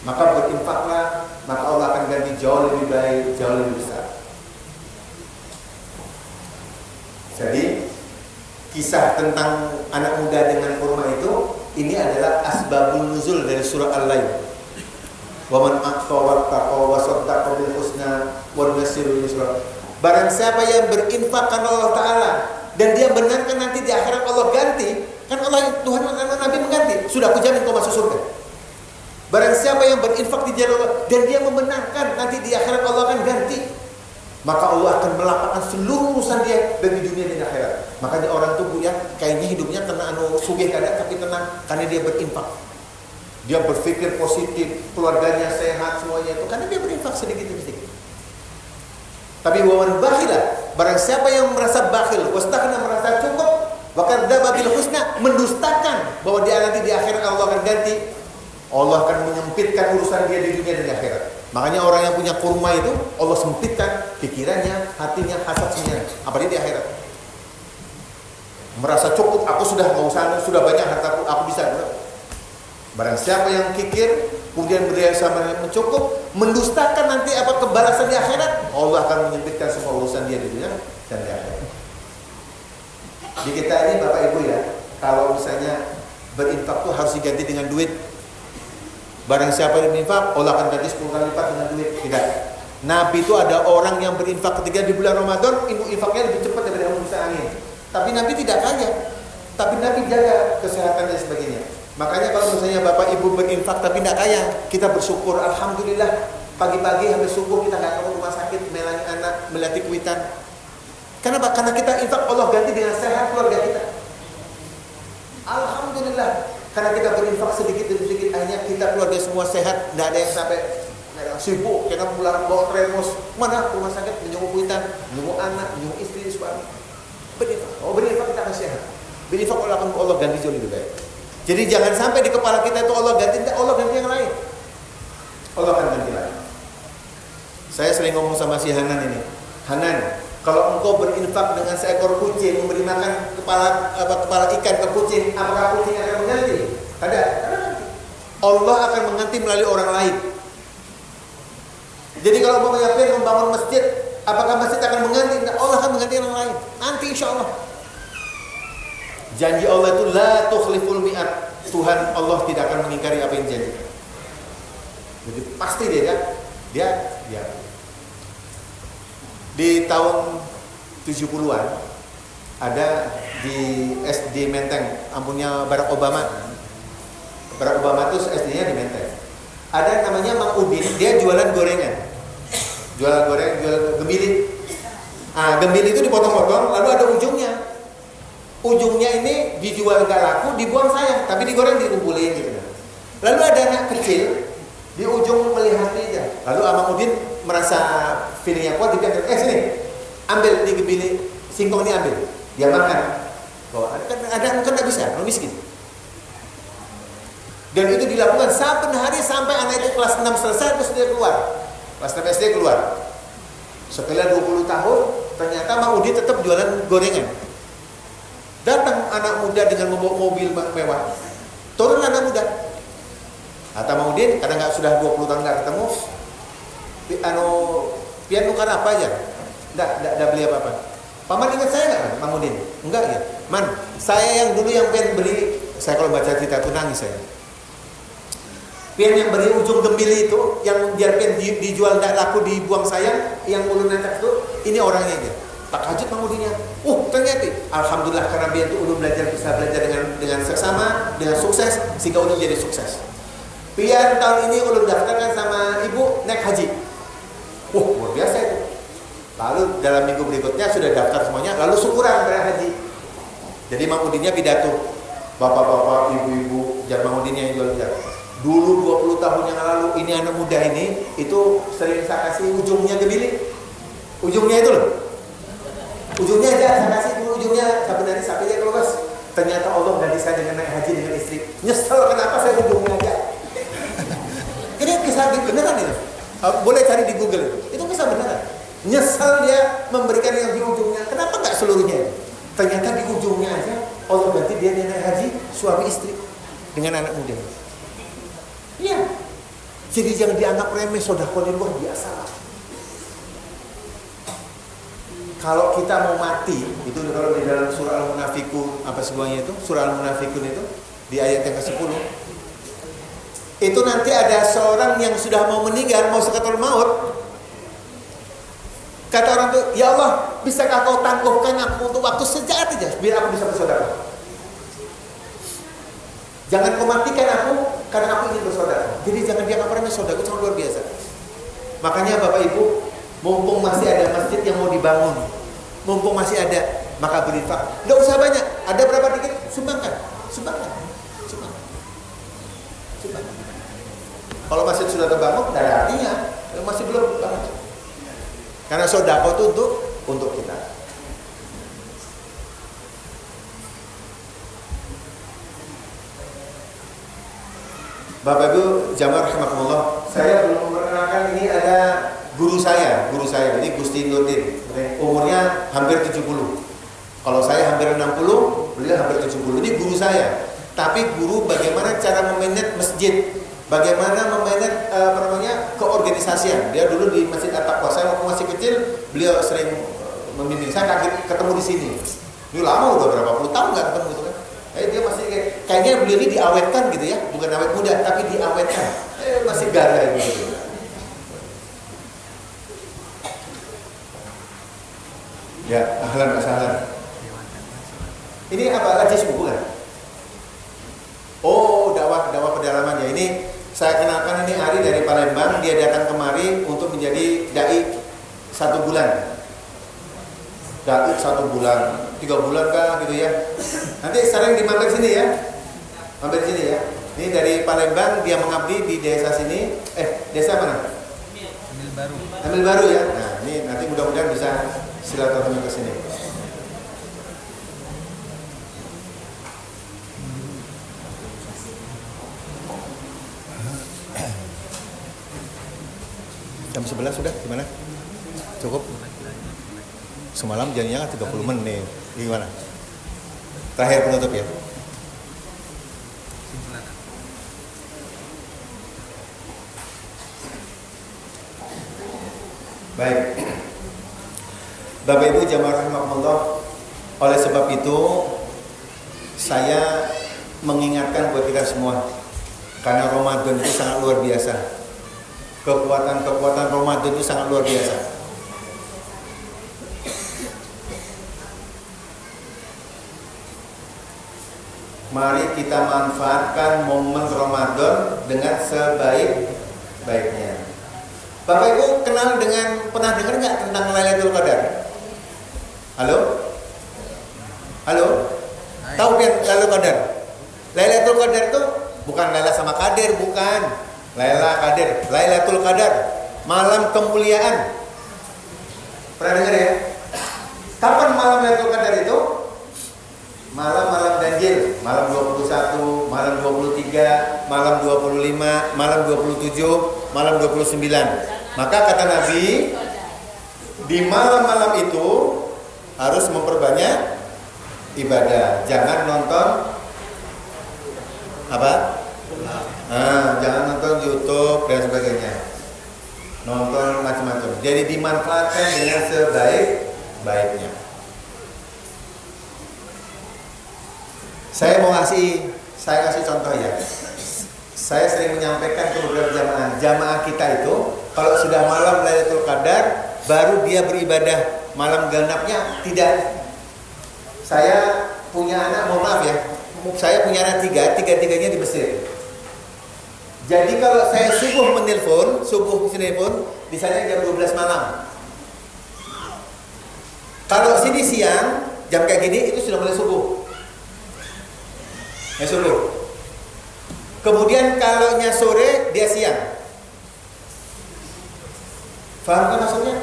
Maka berinfaklah, maka Allah akan ganti jauh lebih baik, jauh lebih besar. Jadi kisah tentang anak muda dengan kurma itu, ini adalah asbabun nuzul dari surah Al-Lail. Wa man aqta wattaqa wa saddaqa bil husna wa nasiru yusra. Barang siapa yang berinfak karena Allah Ta'ala dan dia benarkan nanti di akhirat Allah ganti, kan Allah Tuhan Nabi mengganti. Sudah aku jamin kau masuk surga. Barang siapa yang berinfak di jalan Allah dan dia membenarkan, nanti di akhirat Allah akan ganti. Maka Allah akan melapangkan seluruh urusan dia dari dunia dan akhirat. Makanya orang tuh ya kayaknya hidupnya kena sugih kadang tapi tenang karena dia berinfak. Dia berpikir positif, keluarganya sehat semuanya itu karena dia berinfak sedikit demi sedikit. Tapi wawan bakhilah, barang siapa yang merasa bakhil, wastaghna merasa cukup, bahkan dababil husna mendustakan bahwa dia nanti di akhirat Allah akan ganti. Allah akan menyempitkan urusan dia di dunia dan di akhirat. Makanya orang yang punya kurma itu Allah sempitkan pikirannya, hatinya, hasad semuanya. Apalagi di akhirat. Merasa cukup, aku sudah mau sana, sudah banyak hartaku, aku bisa. Barang siapa yang kikir, kemudian berdaya sama mencukup, mendustakan nanti apa kebalasan di akhirat, Allah akan menyempitkan semua urusan dia di dunia dan di akhirat. Di kita ini Bapak Ibu ya, kalau misalnya berinfak itu harus diganti dengan duit. Barang siapa yang berinfak, Allah akan ganti 10 kali lipat dengan duit. Tidak. Nabi itu ada orang yang berinfak ketika di bulan Ramadan, infaknya lebih cepat daripada hembusan angin. Tapi Nabi tidak kaya. Tapi Nabi jaga kesehatan dan sebagainya. Makanya kalau misalnya Bapak Ibu berinfak tapi tidak kaya, kita bersyukur. Alhamdulillah, pagi-pagi habis subuh kita nggak ke rumah sakit, melayani anak, melati kuitan. Kenapa? Karena kita infak, Allah ganti dengan sehat keluarga kita. Alhamdulillah. Karena kita berinfak sedikit demi sedikit, akhirnya kita keluarga semua sehat, tidak ada yang sampai sibuk, kita pulang bawa termos, mana rumah sakit, menjenguk kuitan, menjenguk anak, menjenguk istri, suami. Berinfak, berinfak kita akan sehat. Berinfak Allah ganti jauh lebih baik. Jadi jangan sampai di kepala kita itu Allah ganti yang lain. Allah akan ganti lain. Saya sering ngomong sama si Hanan ini, Hanan, kalau engkau berinfak dengan seekor kucing, memberi makan kepala ikan ke kucing, apakah kucing akan mengganti? Ada. Allah akan mengganti melalui orang lain. Jadi kalau mau membangun masjid, apakah masjid akan mengganti? Allah akan mengganti orang lain. Nanti insya Allah. Janji Allah itu la tukhliful mi'at. Tuhan Allah tidak akan mengingkari apa yang dijanjikan. Jadi pasti dia. Di tahun 70-an ada di SD Menteng, ampunnya Barack Obama. Barack Obama itu SD-nya di Menteng. Ada namanya Mang Udin, dia jualan gorengan. Jualan gembili. Gembili itu dipotong-potong, lalu ada ujungnya. Ujungnya ini dijual gak laku, dibuang sayang, tapi digoreng dikumpulin gitu. Lalu ada anak kecil di ujung melihat dia. Lalu Mang Udin merasa feelingnya kuat, dia bilang, sini, ambil di gembili, singkong ini ambil, dia makan. Ada kan tidak bisa, orang miskin. Dan itu dilakukan saben hari sampai anak itu kelas 6 selesai, terus dia keluar. Kelas 6 SD keluar. Setelah 20 tahun, ternyata Mang Udin tetap jualan gorengan. Datang anak muda dengan membawa mobil mewah. Turun anak muda. Kata Mang Udin, karena sudah 20 tahun nggak ketemu, pian nukar apa aja? Nggak beli apa-apa. Paman ingat saya nggak, Mang Udin? Enggak ya. Man, saya yang dulu yang pengen beli, saya kalau baca cerita itu nangis saya. Pian yang beli ujung gembili itu, yang biar pian dijual nggak laku dibuang sayang, yang ulun nanti itu, ini orangnya aja. Tak kaget Mang Udinnya. Ternyata, alhamdulillah karena pian itu ulun bisa belajar dengan seksama, dengan sukses, sehingga ulun jadi sukses. Pian tahun ini ulun daftarkan sama ibu naik haji. Luar biasa itu. Lalu dalam minggu berikutnya sudah daftar semuanya, lalu syukuran berangkat haji. Jadi Mang Udinnya pidato, bapak-bapak, ibu-ibu, jangan Mang Udinnya yang jual-jual. Dulu 20 tahun yang lalu ini anak muda ini itu sering saya kasih ujungnya gembili. Ujungnya itu loh. Ujungnya aja saya kasih dulu ujungnya sampai dari sapinya keluar. Ternyata Allah ganti saya dengan naik haji dengan istri. Nyesel kenapa saya ujungnya aja. Ini kisah beneran itu. Boleh cari di Google itu kisah beneran. Nyesal dia memberikan yang di ujungnya. Kenapa nggak seluruhnya? Ternyata di ujungnya aja Allah ganti dia naik haji suami istri dengan anak muda. Iya. Jadi jangan dianggap remeh, sedekah luar biasa. Kalau kita mau mati, itu kalau di dalam surah Al-Munafikun apa semuanya itu, surah Al-Munafikun itu di ayat yang ke-10. Itu nanti ada seorang yang sudah mau meninggal, mau sekaratul maut. Kata orang itu, ya Allah, bisakah kau tangguhkan aku untuk waktu sejak aja, biar aku bisa bersedekah. Jangan kau matikan aku karena aku ingin bersedekah. Jadi jangan dianggap remeh, sedekah itu sangat luar biasa. Makanya Bapak Ibu, mumpung masih ada masjid yang mau dibangun, mumpung masih ada, maka berinfak. Nggak usah banyak, ada berapa dikit, sumbangkan. Kalau masjid sudah terbangun, tidak ada artinya. Masih belum bangun. Karena sedekah itu untuk kita. Bapak Ibu jamaah rahimakumullah, saya belum memperkenalkan, ini ada guru saya, ini Gusti Nurdin. Umurnya hampir 70. Kalau saya hampir 60, beliau hampir 70. Ini guru saya. Tapi guru bagaimana cara memanage masjid, bagaimana memanage keorganisasian. Dia dulu di Masjid At-Taqwa. Saya waktu masih kecil, beliau sering membimbing. Saya kaget ketemu di sini. Ini lama, udah berapa puluh tahun nggak ketemu gitu kan. Dia masih kayaknya beliau ini diawetkan gitu ya, bukan awet muda tapi diawetkan. Masih gagah gitu. Ya, ahlan wa sahlan. Ini apa? Lajis buku kan? Oh, dakwah pedalaman ya. Ini saya kenalkan, ini Ari dari Palembang. Dia datang kemari untuk menjadi dai 1 bulan. Dai 1 bulan, 3 bulan kah gitu ya. Nanti sering dimampir sini ya. Mampir sini ya. Ini dari Palembang, dia mengabdi di desa sini. Desa mana? Amil Baru ya. Nah, ini nanti mudah-mudahan bisa silaturahmi ke sini. Jam 11 sudah, gimana? Cukup? Semalam janjinya 30 menit. Gimana? Terakhir penutup ya. Baik. Bapak Ibu jamaah rahimakumullah, oleh sebab itu saya mengingatkan buat kita semua, karena Ramadan itu sangat luar biasa. Kekuatan Ramadan itu sangat luar biasa. Mari kita manfaatkan momen Ramadan dengan sebaik-baiknya. Bapak Ibu pernah dengar nggak tentang Lailatul Qadar? Halo? Tahu kan Lailatul Qadar? Lailatul Qadar itu bukan Laila sama Kadir, bukan. Lailatul Qadar, malam kemuliaan. Pernah dengar ya? Kapan malam Lailatul Qadar itu? Malam-malam ganjil, malam 21, malam 23, malam 25, malam 27, malam 29. Maka kata Nabi, di malam-malam itu harus memperbanyak ibadah. Jangan nonton apa? Jangan nonton YouTube dan sebagainya. Nonton macam-macam. Jadi dimanfaatkan dengan sebaik-baiknya. Saya kasih contoh ya. Saya sering menyampaikan ke beberapa jamaah kita itu, kalau sudah malam Lailatul Qadar, baru dia beribadah malam genapnya tidak. Saya punya anak, mohon maaf ya, saya punya anak tiga-tiganya di Mesir. Jadi kalau saya subuh menelpon, misalnya jam 12 malam. Kalau sini siang, jam kayak gini itu sudah mulai subuh. Subuh. Kemudian kalau sore dia siang. Paham kan maksudnya?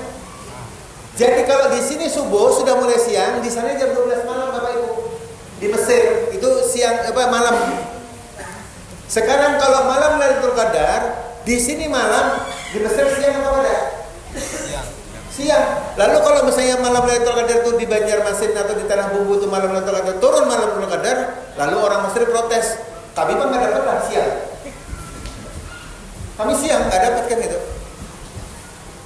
Jadi kalau di sini subuh sudah mulai siang, di sana jam 12 malam Bapak Ibu. Di Mesir itu siang malam. Sekarang kalau malam Lailatul Qadar, di sini malam, di Mesir siang apa pada? Siang. Lalu kalau misalnya malam Lailatul Qadar itu di Banjarmasin atau di Tanah Bumbu itu malam Lailatul Qadar, turun malam Lailatul Qadar, lalu orang Mesir protes, kami mah nggak dapat lah siang. Kami siang nggak dapat kan itu.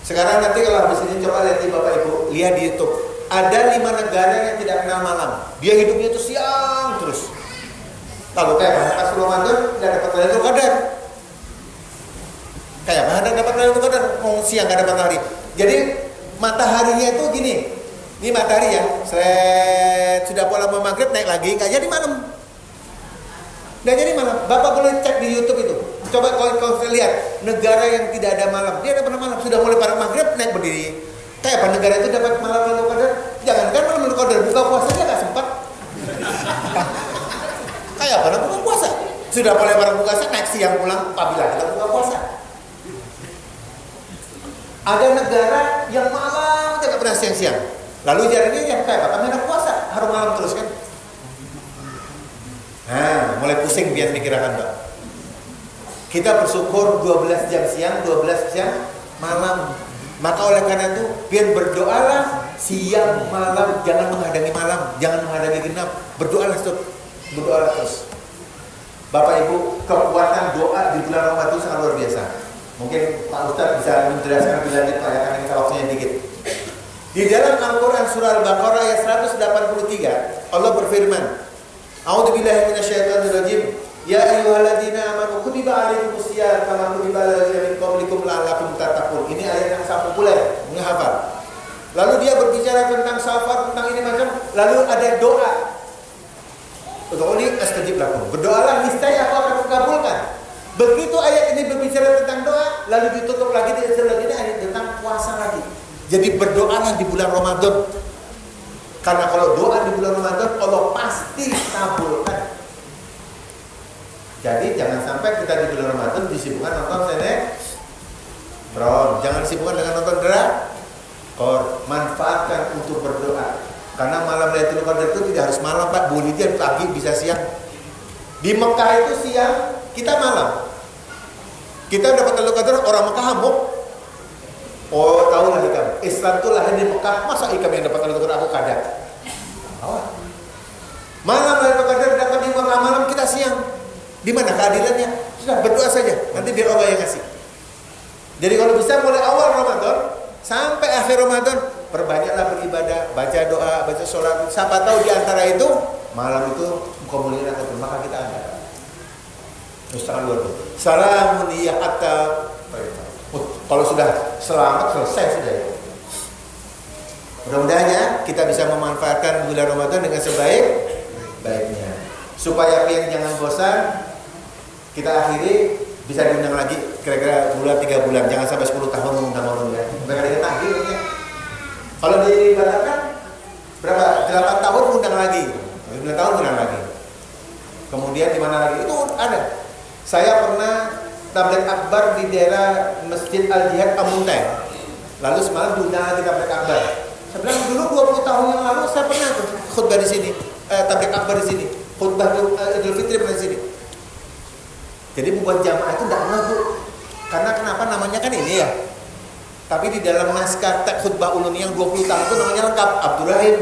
Sekarang nanti kalau habis ini coba lihat di Bapak Ibu, lihat di YouTube. Ada 5 negara yang tidak kenal malam. Dia hidupnya itu siang terus. Lalu kayak pas Ramadan nggak dapat Lailatul Qadar. Kayak mana dapat Lailatul Qadar? Mau siang nggak dapat matahari. Jadi mataharinya itu gini. Ini matahari ya. Sudah pola maghrib naik lagi, nggak jadi malam. Nggak jadi malam. Bapak boleh cek di YouTube itu. Coba kalau lihat negara yang tidak ada malam, dia ada pernah malam. Sudah mulai pada maghrib naik berdiri. Kayak apa negara itu dapat malam Lailatul Qadar? Jangankan malam Lailatul Qadar, buka puasa dia nggak sempat. Kayak apa buka puasa? Sudah mulai pada buka puasa naik siang pulang. Apabila kita buka puasa. Ada negara yang malam tidak pernah siang-siang. Lalu jadinya yang kayak apa? Kami ada puasa, harus malam terus kan? Nah, mulai pusing biar pikiran Mbak. Kita bersyukur 12 jam siang, 12 jam malam. Maka oleh karena itu, biar berdoalah siang malam, jangan menghadangi malam, jangan menghadangi genap. Berdoalah terus. Bapak Ibu, kekuatan doa di bulan Ramadan itu sangat luar biasa. Mungkin Pak Ustadz bisa menjelaskan lebih lanjut Pak ya, karena kita waktunya dikit. Di dalam Al-Quran surah Al-Baqarah ayat 183, Allah berfirman, A'udzubillahi minasyaitonirrajim. Ya ayyuhalladzina amanu kutiba alaikumusiyam kama kutiba alal ladzina min qablikum la'allakum tattaqun. Ini ayat yang sangat populer, menghafal. Lalu dia berbicara tentang safar, tentang ini macam, lalu ada doa. Ud'uni astajib lakum. Berdoalah niscaya aku akan mengabulkan. Begitu ayat ini berbicara tentang doa, lalu ditutup lagi di selanjutnya ayat tentang puasa lagi. Jadi berdoalah di bulan Ramadan. Karena kalau doa di bulan Ramadan, Allah pasti kabulkan. Jadi jangan sampai kita di bulan Ramadan disibukkan nonton sinetron. Jangan disibukkan dengan nonton drakor. Manfaatkan untuk berdoa. Karena malam Lailatul Qadar itu tidak harus malam Pak, boleh dia pagi bisa siang. Di Mekah itu siang, kita malam. Kita dapat Lailatul Qadar, orang Mekah hamuk. Oh, tahu lah ikam. Islam itu lahir di Mekah, masa ikam yang dapat Lailatul Qadar aku kada? Malam Lailatul Qadar dapat di Mekah malam, kita siang. Di mana keadilannya? Sudah berdoa saja, nanti biar Allah yang kasih. Jadi kalau bisa mulai awal Ramadan sampai akhir Ramadan, perbanyaklah beribadah, baca doa, baca sholat. Siapa tahu di antara itu malam itu kemuliaan akan maka kita ada. Ustaz luar biasa. Salamun ya hatta. Kalau sudah selamat selesai sudah ya. Mudah-mudahan ya kita bisa memanfaatkan bulan Ramadan dengan sebaik-baiknya. Supaya kalian jangan bosan, kita akhiri bisa diundang lagi kira-kira 3 bulan, jangan sampai 10 tahun mengundang orang ya. Mereka tagih ya. Kalau dikatakan berapa? 8 tahun undang lagi. 9 tahun undang lagi. Kemudian di mana lagi? Itu ada. Saya pernah tabligh akbar di daerah Masjid Al-Jihad Amuntai. Lalu semalam diundang lagi tabligh akbar. Saya bilang dulu 20 tahun yang lalu saya pernah tuh khutbah di sini, tabligh akbar di sini, khutbah Idul Fitri pernah di sini. Jadi membuat jamaah itu tidak ngaku. Karena kenapa namanya kan ini ya. Tapi di dalam naskah teks khutbah ulun yang 20 tahun itu namanya lengkap Abdurrahim.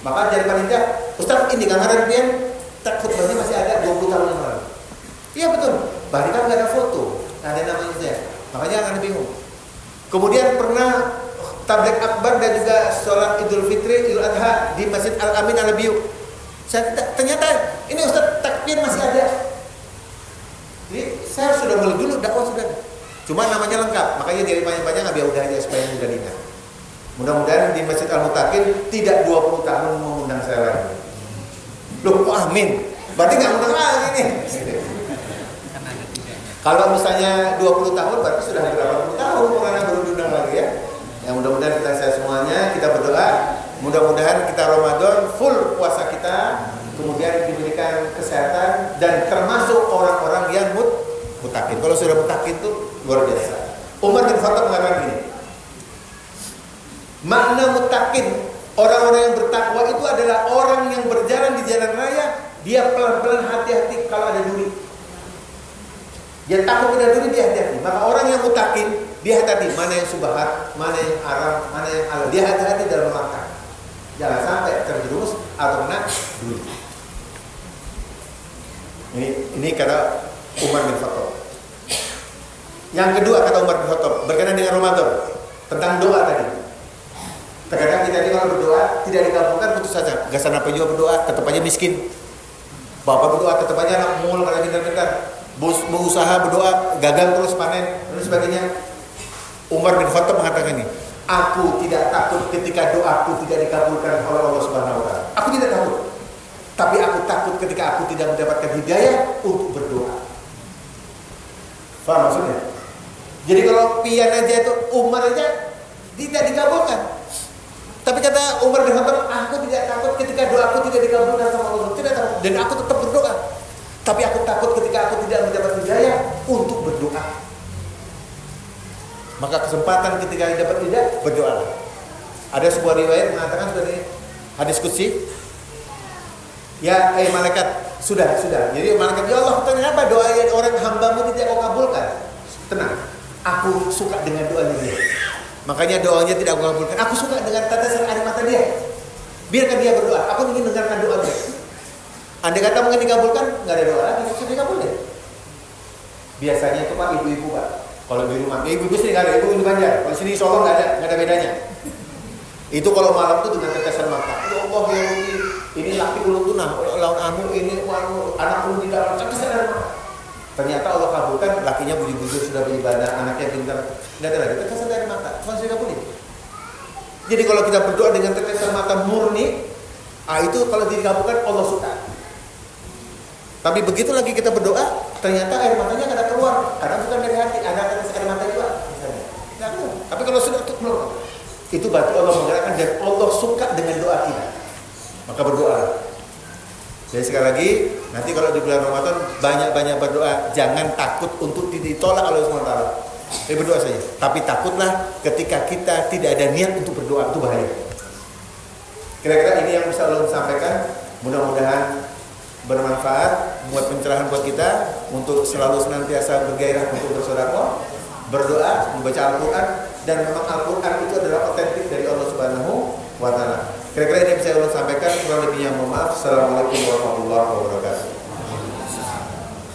Maka dari panitia, Ustaz ini kan ada pian teks khutbahnya masih ada 20 tahun yang lalu. Iya betul. Bahkan kan nggak ada foto, nggak ada namanya saya. Makanya akan bingung. Kemudian pernah tabligh akbar dan juga sholat Idul Fitri, Idul Adha di Masjid Al Amin Al Biu. Saya ternyata ini Ustaz takbir masih ada. Jadi saya sudah mulai dulu dakwah sudah. Cuma namanya lengkap, makanya dari banyak-banyak nggak biar udah aja supaya mudah diingat. Mudah-mudahan di Masjid Al-Mutakin tidak 20 tahun mengundang saya lagi. Loh, kok amin? Berarti nggak undang lagi nih. Kalau misalnya 20 tahun berarti sudah berapa puluh tahun karena baru diundang lagi ya. Yang mudah-mudahan kita semuanya kita berdoa, mudah-mudahan kita Ramadan full puasa kita, kemudian diberikan kesehatan dan termasuk orang-orang yang mutakin. Kalau sudah mutakin itu luar biasa. Umar bin Khattab mengatakan ini. Makna mutakin, orang-orang yang bertakwa itu adalah orang yang berjalan di jalan raya, dia pelan-pelan hati-hati kalau ada duri. Dia takut ada duri, dia hati-hati. Maka orang yang mutakin, dia hati-hati mana yang subhat, mana yang haram, mana yang halal. Dia hati-hati dalam makan. Jangan sampai terjerumus atau kena duri. Ini kata Umar bin Khattab. Yang kedua kata Umar bin Khattab berkenaan dengan Ramadan tentang doa tadi. Terkadang kita ini kalau berdoa tidak dikabulkan putus saja. Gasan apa juga berdoa tetap aja miskin. Bapak berdoa tetap aja anak mul karena pintar-pintar. Berusaha berdoa gagal terus panen dan sebagainya. Umar bin Khattab mengatakan ini, aku tidak takut ketika doaku tidak dikabulkan oleh Allah Subhanahu wa taala. Aku tidak takut. Tapi aku takut ketika aku tidak mendapatkan hidayah untuk berdoa. Faham maksudnya? Jadi kalau pian aja itu Umar aja tidak dikabulkan. Tapi kata Umar bin Khattab, aku tidak takut ketika doaku tidak dikabulkan sama Allah. Tidak takut. Dan aku tetap berdoa. Tapi aku takut ketika aku tidak mendapat hidayah untuk berdoa. Maka kesempatan ketika dapat hidayah, berdoalah. Ada sebuah riwayat mengatakan seperti hadis qudsi. Ya, malaikat, sudah. Jadi malaikat, ya Allah, kenapa doa orang hambamu tidak kau kabulkan? Tenang, aku suka dengan doanya dia. Makanya doanya tidak aku kabulkan. Aku suka dengan tetesan air mata dia. Biarkan dia berdoa. Aku ingin dengarkan doa dia. Andai kata mungkin dikabulkan, nggak ada doa lagi, sudah dikabulkan. Biasanya itu Pak ibu-ibu Pak. Kalau di rumah, ibu-ibu sini nggak ada, ibu di Banjar. Kalau sini Solo nggak ada bedanya. Itu kalau malam itu dengan tetesan mata. Ya Allah, ya Rabbi, ini laki ulun tunah, lawan anu ini anak ulun tidak tetesan air mata. Ternyata Allah kabulkan, lakinya budi-budi sudah beribadah, anaknya pintar, tidak ada lagi tetesan air mata, masih kabulin. Jadi kalau kita berdoa dengan tetesan mata murni, itu kalau dikabulkan Allah suka. Tapi begitu lagi kita berdoa, ternyata air matanya nggak ada keluar, karena bukan dari hati, ada tetes air mata juga. Nggak keluar. Tapi kalau sudah keluar, itu berarti Allah menggerakkan dan Allah suka dengan doa kita. Maka berdoa. Jadi sekali lagi, nanti kalau di bulan Ramadan banyak-banyak berdoa, jangan takut untuk ditolak oleh Allah SWT. Berdoa saja. Tapi takutlah ketika kita tidak ada niat untuk berdoa, itu bahaya. Kira-kira ini yang bisa Allah sampaikan. Mudah-mudahan bermanfaat, buat pencerahan buat kita untuk selalu senantiasa bergairah untuk bersedekah, berdoa, membaca Al-Quran, dan memang Al-Quran itu adalah otentik dari Allah Subhanahu wa Ta'ala. Kira-kira ini yang bisa Allah sampaikan, kurang lebihnya mohon maaf. Assalamualaikum warahmatullahi wabarakatuh.